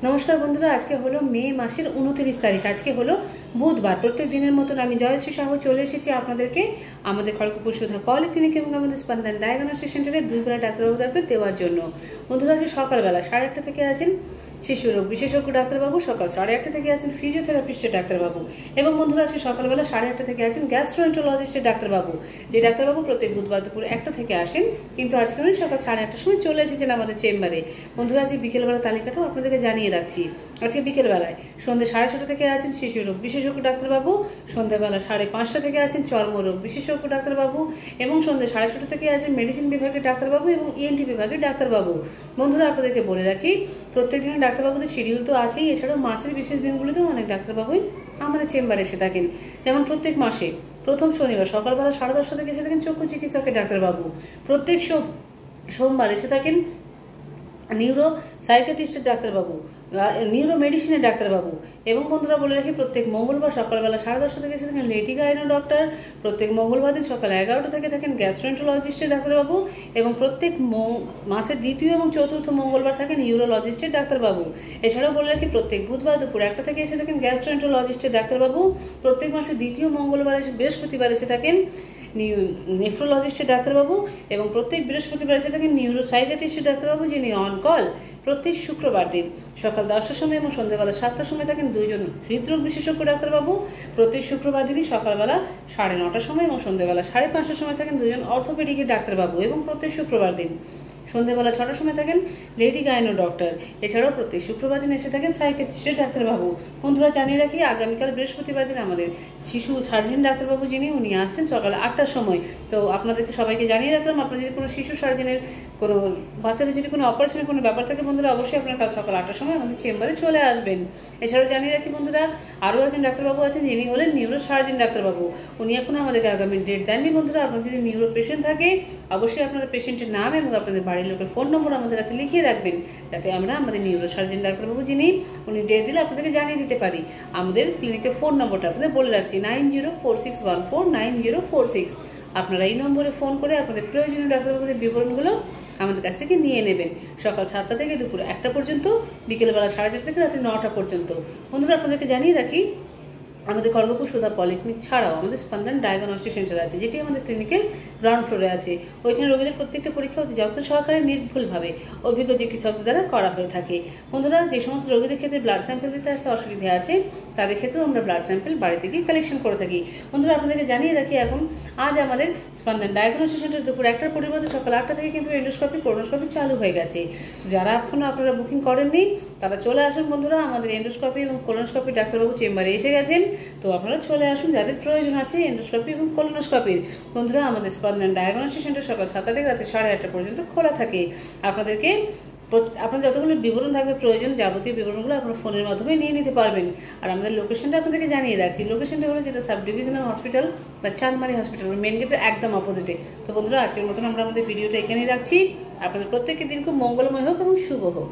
নমস্কার বন্ধুরা, আজকে হলো মে মাসের 29 তারিখ। আজকে হলো বুধবার। প্রত্যেক দিনের মতন আমি জয়শ্রী সাহু চলে এসেছি আপনাদেরকে আমাদের খড়গপুর সুধা পলিক্লিনিক এবং আমাদের স্পন্দন ডায়াগনস্টিক সেন্টারে 2 বেলা ডাক্তারবাবু দেওয়ার জন্য। বন্ধুরা, আজকে সকালবেলা 8:30 থেকে আছেন শিশু রোগ বিশেষজ্ঞ ডাক্তারবাবু, সকাল 8:30 থেকে আছেন ফিজিওথেরাপিস্টের ডাক্তারবাবু এবং বন্ধুরা আজকে সকালবেলা 8:30 থেকে আছেন গ্যাস্ট্রোএন্টারোলজিস্টের ডাক্তারবাবু, যে ডাক্তারবাবু প্রত্যেক বুধবার দুপুর 1টা থেকে আসেন, কিন্তু আজকে উনি সকাল 8:30টার সময় চলে এসেছেন আমাদের চেম্বারে। বন্ধুরা, আজকে বিকেলবেলা তালিকাটাও আপনাদেরকে জানিয়ে রাখছি। আজকে বিকেলবেলায় সন্ধ্যে 6:30 থেকে আছেন শিশু রোগ বিশেষজ্ঞ ডাক্তারবাবু, সন্ধ্যাবেলা 5:30 থেকে আছেন চর্মরোগ বিশেষজ্ঞ ডাক্তারবাবু এবং সন্ধ্যে 6:30 থেকে আছেন মেডিসিন বিভাগের ডাক্তারবাবু এবং ইএনটি বিভাগের ডাক্তারবাবু। বন্ধুরা, আপনাদেরকে বলে রাখি, প্রত্যেক দিনের ডাক্তারবাবুদের শিডিউল তো আছেই, এছাড়াও মাসের বিশেষ দিনগুলিতেও অনেক ডাক্তারবাবুই আমাদের চেম্বারে এসে থাকেন। যেমন প্রত্যেক মাসে প্রথম শনিবার সকালবেলা 10:30 থেকে এসে থাকেন চক্ষু চিকিৎসকের ডাক্তারবাবু, প্রত্যেক সোমবার এসে থাকেন নিউরো সাইকিয়াট্রিস্টের ডাক্তারবাবু, নিউরো মেডিসিনের ডাক্তারবাবু এবং বন্ধুরা বলে রাখি, প্রত্যেক মঙ্গলবার সকালবেলা 10:30 থেকে এসে থাকেন লেডি গাইনো ডক্টর, প্রত্যেক মঙ্গলবার দিন সকাল 11টা থেকে থাকেন গ্যাস্ট্রোএন্টারোলজিস্টের ডাক্তারবাবু এবং প্রত্যেক মাসের দ্বিতীয় এবং চতুর্থ মঙ্গলবার থাকেন ইউরোলজিস্টের ডাক্তারবাবু। এছাড়াও বলে রাখি, প্রত্যেক বুধবার দুপুর 1টা থেকে এসে থাকেন গ্যাস্ট্রোএন্টারোলজিস্টের ডাক্তারবাবু, প্রত্যেক মাসের দ্বিতীয় মঙ্গলবার বৃহস্পতিবার এসে থাকেন নেফ্রোলজিস্টের ডাক্তারবাবু এবং প্রত্যেক বৃহস্পতিবার এসে থাকেন নিউরো সাইকিয়াট্রিস্টের ডাক্তারবাবু, যিনি অন কল। প্রত্যেক শুক্রবার দিন সকাল 10টার সময় এবং সন্ধ্যাবেলা 7টার সময় থাকেন 2 জন হৃদরোগ বিশেষজ্ঞ ডাক্তারবাবু, প্রত্যেক শুক্রবার দিনই সকালবেলা 9:30টার সময় এবং সন্ধ্যাবেলা 5:30টার সময় থাকেন 2 জন অর্থোপেডিকের ডাক্তারবাবু এবং প্রত্যেক শুক্রবার দিন সন্ধ্যাবেলা 6টার সময় থাকেন লেডি গাইনো ডক্টর। এছাড়াও প্রত্যেক শুক্রবার দিন এসে থাকেন সাইকিয়াট্রিস্টের ডাক্তারবাবু। বন্ধুরা, জানিয়ে রাখি, আগামীকাল বৃহস্পতিবার দিন আমাদের শিশু সার্জন ডাক্তারবাবু যিনি, উনি আসছেন সকাল 8টার সময়। তো আপনাদেরকে সবাইকে জানিয়ে রাখলাম, আপনার যদি কোনো শিশু সার্জনের কোনো বাচ্চাদের যদি কোনো অপারেশনের কোনো ব্যাপার থাকে বন্ধুরা, অবশ্যই আপনার কাল সকাল 8টার সময় আমাদের চেম্বারে চলে আসবেন। এছাড়াও জানিয়ে রাখি বন্ধুরা, আরও একজন ডাক্তারবাবু আছেন যিনি হলেন নিউরো সার্জন ডাক্তারবাবু। উনি এখনো আমাদেরকে আগামী ডেট দেননি। বন্ধুরা, আপনার যদি নিউরো পেশেন্ট থাকে অবশ্যই আপনারা পেশেন্টের নাম এবং আপনাদের বাড়ির লোকের ফোন নম্বর আমাদের কাছে লিখিয়ে রাখবেন, যাতে আমরা আমাদের নিউরো সার্জন ডাক্তারবাবু যিনি, উনি ডেট দিলে আপনাদেরকে জানিয়ে দিতে পারি। আমাদের ক্লিনিকের ফোন নম্বরটা আপনাদের বলে রাখছি, 9046149046। আপনারা এই নম্বরে ফোন করে আপনাদের প্রয়োজনীয় ডাক্তারবাবুদের বিবরণগুলো আমাদের কাছ থেকে নিয়ে নেবেন, সকাল 7টা থেকে দুপুর 1টা পর্যন্ত, বিকেলবেলা 4:30 থেকে রাত্রি 9টা পর্যন্ত। বন্ধুরা, আপনাদেরকে জানিয়ে রাখি, আমাদের খড়গপুর সুধা পলিক্লিনিক ছাড়াও আমাদের স্পন্দন ডায়াগনস্টিক সেন্টার আছে, যেটি আমাদের ক্লিনিকের গ্রাউন্ড ফ্লোরে আছে। ওইখানে রোগীদের প্রত্যেকটা পরীক্ষা অতি যত্ন সহকারে নির্ভুলভাবে অভিজ্ঞ চিকিৎসকদের দ্বারা করা হয়ে থাকে। বন্ধুরা, যে সমস্ত রোগীদের ক্ষেত্রে ব্লাড স্যাম্পল দিতে আসতে অসুবিধা আছে তাদের ক্ষেত্রেও আমরা ব্লাড স্যাম্পল বাড়িতে গিয়ে কালেকশন করে থাকি। বন্ধুরা, আপনাদেরকে জানিয়ে রাখি, এখন আজ আমাদের স্পন্দন ডায়াগনস্টিক সেন্টার দুপুর 1টার পরিবর্তে সকাল 8টা থেকে কিন্তু এন্ডোস্কোপি কোলোনোস্কোপি চালু হয়ে গেছে। যারা এখনো আপনারা বুকিং করেননি তারা চলে আসুন। বন্ধুরা, আমাদের এন্ডোস্কোপি এবং কোলোনোস্কোপি ডাক্তারবাবু চেম্বারে এসে গেছেন, তো আপনারা চলে আসুন যাদের প্রয়োজন আছে এন্ডোস্কোপি এবং কোলোনোস্কোপির। বন্ধুরা, আমাদের স্পন্দন ডায়াগনস্টিক সেন্টার সকাল 7টা থেকে রাত্রি 8:30 পর্যন্ত খোলা থাকে। আপনার যতগুলো বিবরণ থাকবে প্রয়োজন, যাবতীয় বিবরণগুলো আপনার ফোনের মাধ্যমে নিয়ে নিতে পারবেন। আর আমাদের লোকেশনটা আপনাদেরকে জানিয়ে রাখছি, লোকেশনটা হলো যেটা সাব ডিভিশনাল হসপিটাল বা চাঁদমারি হসপিটাল মেন গেটের একদম অপোজিটে। তো বন্ধুরা, আজকের মতন আমরা আমাদের ভিডিওটা এখানেই রাখছি। আপনাদের প্রত্যেকের দিন খুব মঙ্গলময় হোক এবং শুভ হোক।